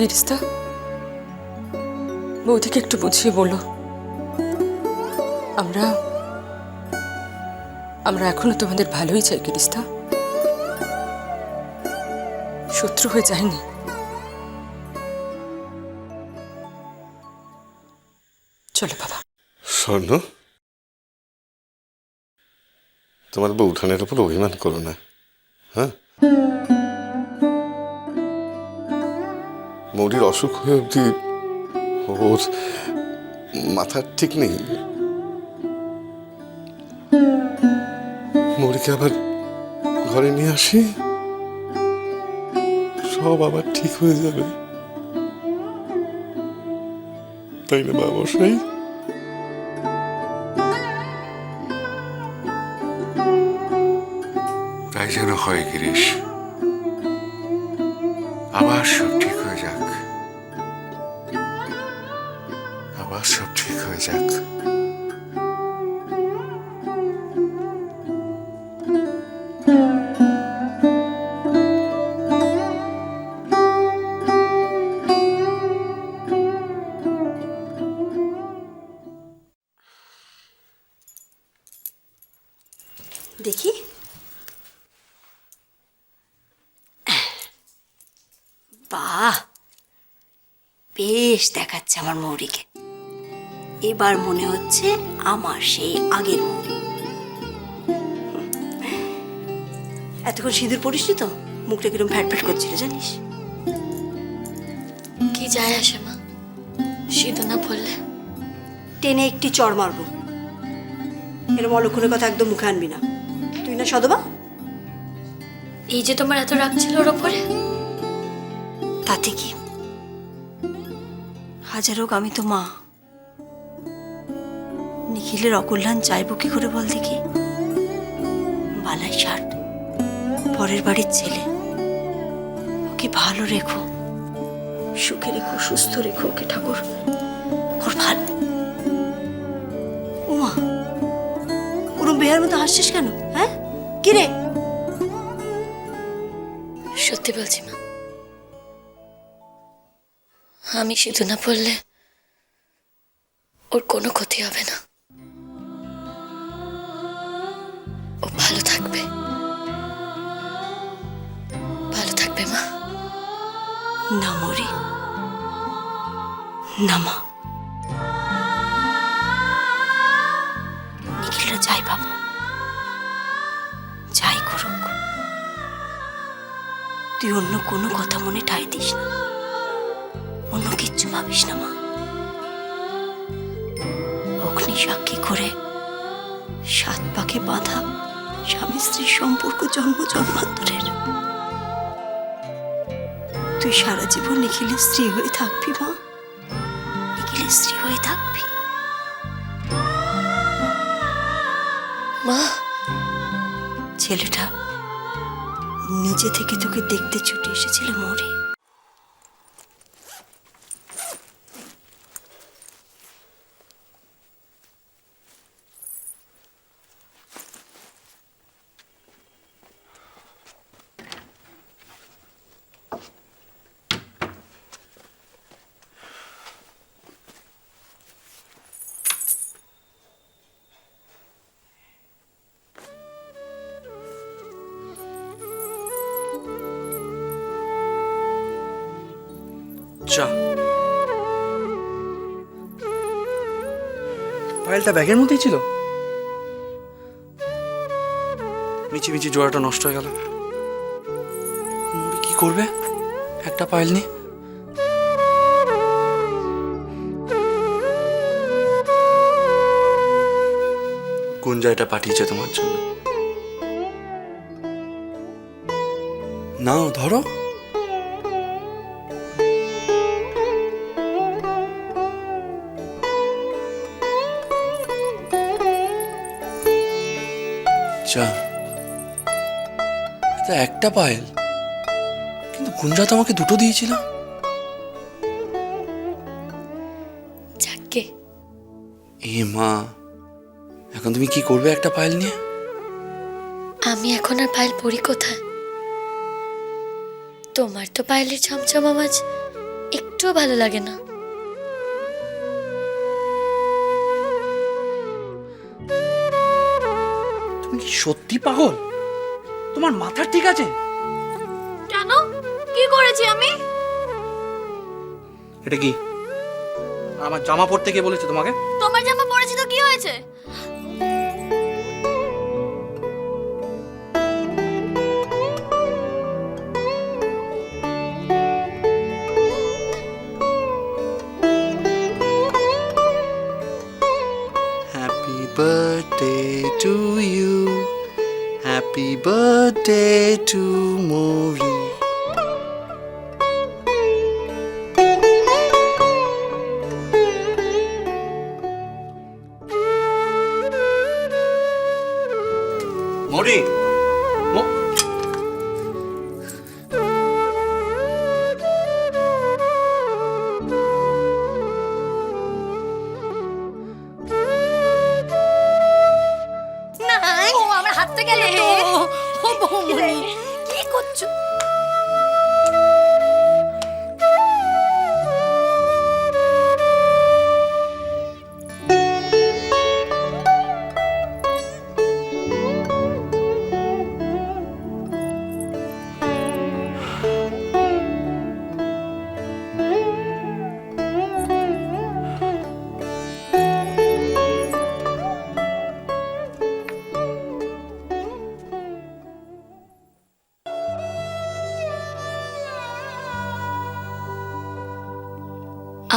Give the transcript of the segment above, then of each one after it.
গিরিস্তা, বৌদিকে একটু বুঝিয়ে বলো, আমরা আমরা এখনো তোমাদের ভালোই চাই গিরিস্তা, শত্রু হয়ে যায়নি। চলো বাবা। স্বর্ণ, তোমার বউঠানের উপর অভিমান করো না, হ্যাঁ? মৌরির অসুখ হয়ে অবধি ওর মাথার ঠিক নেই। মৌরিকে আবার ঘরে নিয়ে আসি, সব আবার ঠিক হয়ে যাবে, তাই না বাবুসাই? তাই যেন হয় গিরিশ, আবার সব ঠিক হয়ে যাক, আবার সব ঠিক হয়ে যাক। দেখি, বাহ, বেশ দেখাচ্ছে আমার মৌরিকে। এবার মনে হচ্ছে আমার সেই আগের মৌরি। এতক্ষণ সিঁদুর পড়িসনি তো, মুখটা কিরম ফ্যাট ফ্যাট করছিল জানিস? কি যায় আসে মা, সিঁদুর না পড়লে? টেনে একটি চড় মারবো। এরম অলক্ষণের কথা একদম মুখে আনবি না। তুই না সদবা? এই যে তোমার এত রাগ ছিল ওর ওপরে, তাতে কি? হাজার হোক আমি তো মা। নিখিলের অকল্যাণ চাইবো কি করে বল দেখি? বালাই ষাট, পরের বাড়ির ছেলে, ওকে ভালো রেখো, সুখে রেখো, সুস্থ রেখো ওকে ঠাকুর। ওর ভালো। ওমা, ওরম বেহার মতো হাসছিস কেন? হ্যাঁ, কি রে? সত্যি বলছি মা, আমি সিঁদুর না পড়লে ওর কোনো ক্ষতি হবে না, ও ভালো থাকবে, ভালো থাকবে মা। না মরি, না মা। নিখিলরা যাই বাবু, যাই করুক, তুই অন্য কোনো কথা মনে ঠাঁই দিস না, অন্য কিচ্ছু ভাবিস না মা। অগ্নি সাক্ষী করে 7 পাকে বাঁধা স্বামী স্ত্রীর সম্পর্ক জন্ম জন্মান্তরের। তুই সারা জীবন নিখিলের স্ত্রী হয়ে থাকবি মা, নিখিলের স্ত্রী হয়ে থাকবি। মা, ছেলেটা নিজে থেকে তোকে দেখতে ছুটে এসেছিল মরে। চা। পায়েলটা ব্যাগের মধ্যেই ছিল। মিচি মিচি জোড়াটা নষ্ট হয়ে গেল। মুড়ি কি করবে একটা পায়েল নিয়ে? গুঞ্জা এটা পাঠিয়েছে তোমার জন্য। নাও ধরো। আচ্ছা, এটা একটা পায়েল, কিন্তু গুঞ্জা তো আমাকে দুটো দিয়েছিল। যাকে এ মা, এখন তুমি কি করবে একটা পায়েল নিয়ে? আমি এখন আর পায়েল পরি কোথায়? তোমার তো পায়েলের ছমছম আওয়াজ একটুও ভালো লাগে না। তুমি কি সত্যি পাগল? তোমার মাথা ঠিক আছে? কেন? কি করেছি আমি? এটা কি? আমার জামা পরতে কে বলেছে তোমাকে? তোমার জামা পরেছি তো কি হয়েছে? Happy birthday to you. Happy birthday to Mori. Mori. ও আমার হাত থেকে গেল তো। ও বৌমনি কি করছো?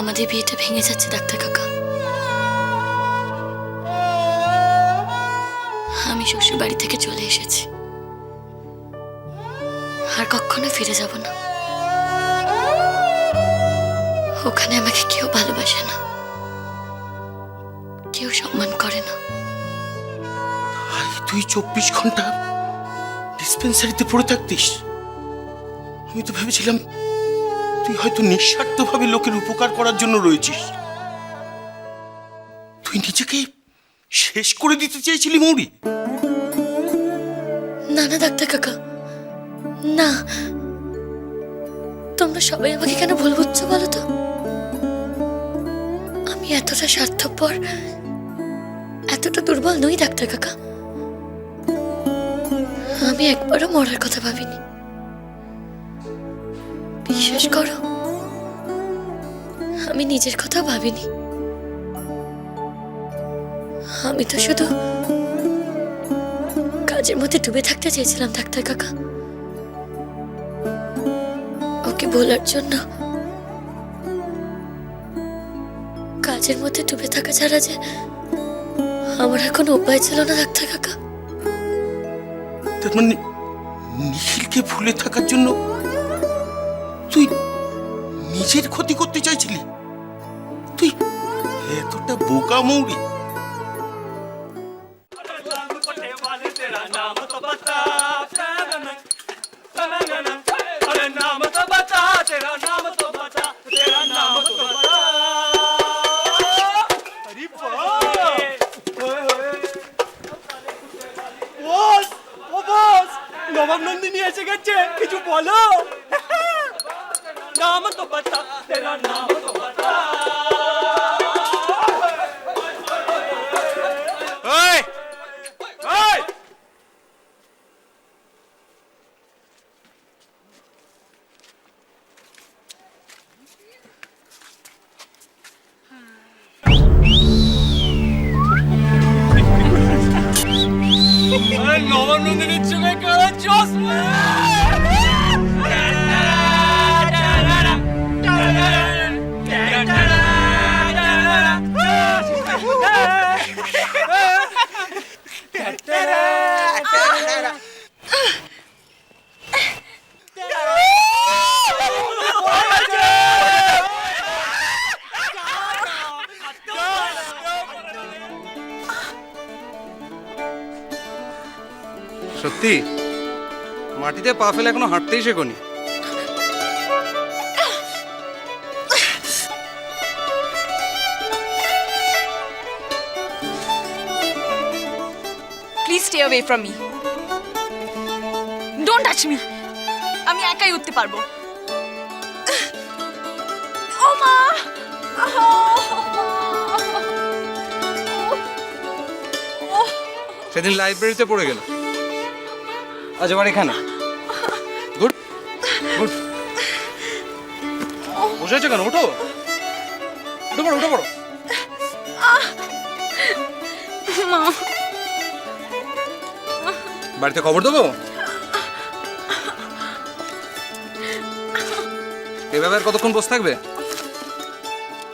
আমাদের বিয়েটা ভেঙে যাচ্ছে ডাক্তার কাকা। আমি শ্বশুর বাড়ি থেকে চলে এসেছি, আর কখনো ফিরে যাব না। ওখানে আমাকে কেউ ভালোবাসে না, কেউ সম্মান করে না। তুই 24 ঘন্টা ডিসপেন্সারিতে পড়ে থাকতিস? আমি তো ভেবেছিলাম তুই হয়তো নিঃস্বার্থভাবে লোকের উপকার করার জন্য রয়েছিস। তুই নিজেকে শেষ করে দিতে চেয়েছিলি মৌরি? না না ডাক্তার কাকা, না। তোমরা সবাই আমাকে কেন ভুল বুঝছো বলো তো? আমি এতটা স্বার্থপর, এতটা দুর্বল নই ডাক্তার কাকা। আমি একবারও মরার কথা ভাবিনি। বিশ্বাস করো, আমি নিজের কথা ভাবিনি। আমি তো শুধু কাজের মধ্যে ডুবে থাকতে চেয়েছিলাম ডাক্তার কাকা। ওকে বলার জন্য কাজের মধ্যে ডুবে থাকা ছাড়া যে আমার আর কোনো উপায় ছিল না ডাক্তার কাকা। তার মানে নিখিলকে ভুলে থাকার জন্য তুই নিজের ক্ষতি করতে চাইছিলি? তুই এতটা বোকা মৌরি? নবাব নন্দিনী এসে গেছে, কিছু বলো। নাম তো বাতা, তেরা নাম তো বাতা। ওই ওই নবাব নন্দিনীর চোখে কালো চশমা। সত্যি মাটিতে পা ফেলে এখনো হাঁটতেই শেখোনি? Please stay away from me. Don't touch me. আমি একাই উঠতে পারবো। সেদিন লাইব্রেরিতে পড়ে গেল, আজ আবার এখানে। Good good. বসে আছো কেন? ওঠো, উঠে পড়ো, উঠে পড়ো। বাড়িতে খবর দেবো? এভাবে আর কতক্ষণ বসে থাকবে?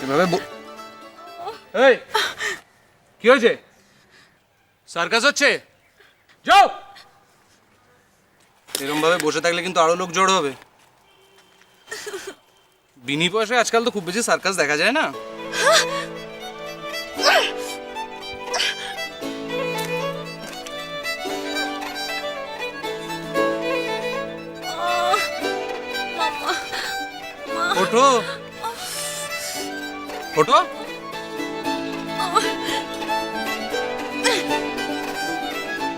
এভাবে এই কি হয়েছে? সার্কাস হচ্ছে? যাও। এরকম ভাবে বসে থাকলে কিন্তু আরো লোক জড়ো হবে। বিনি পয়সায় আজকাল তো খুব বেশি সার্কাস দেখা যায় না। ওঠো, ওঠো।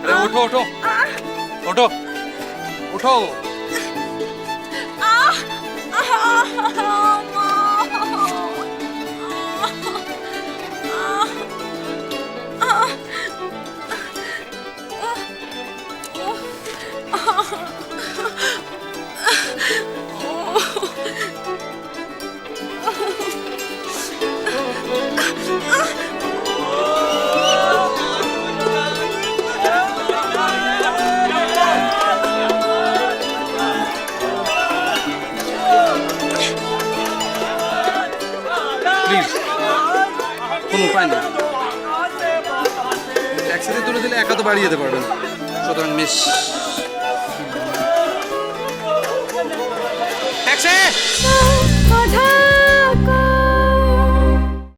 আরে ওঠো, ওঠো, ওঠো, ওঠো। প্লিজ, কোনো উপায় নেই। ট্যাক্সিতে তুলে দিলে একা তো বাড়ি যেতে পারবেন, সুতরাং মিস। ট্যাক্সি!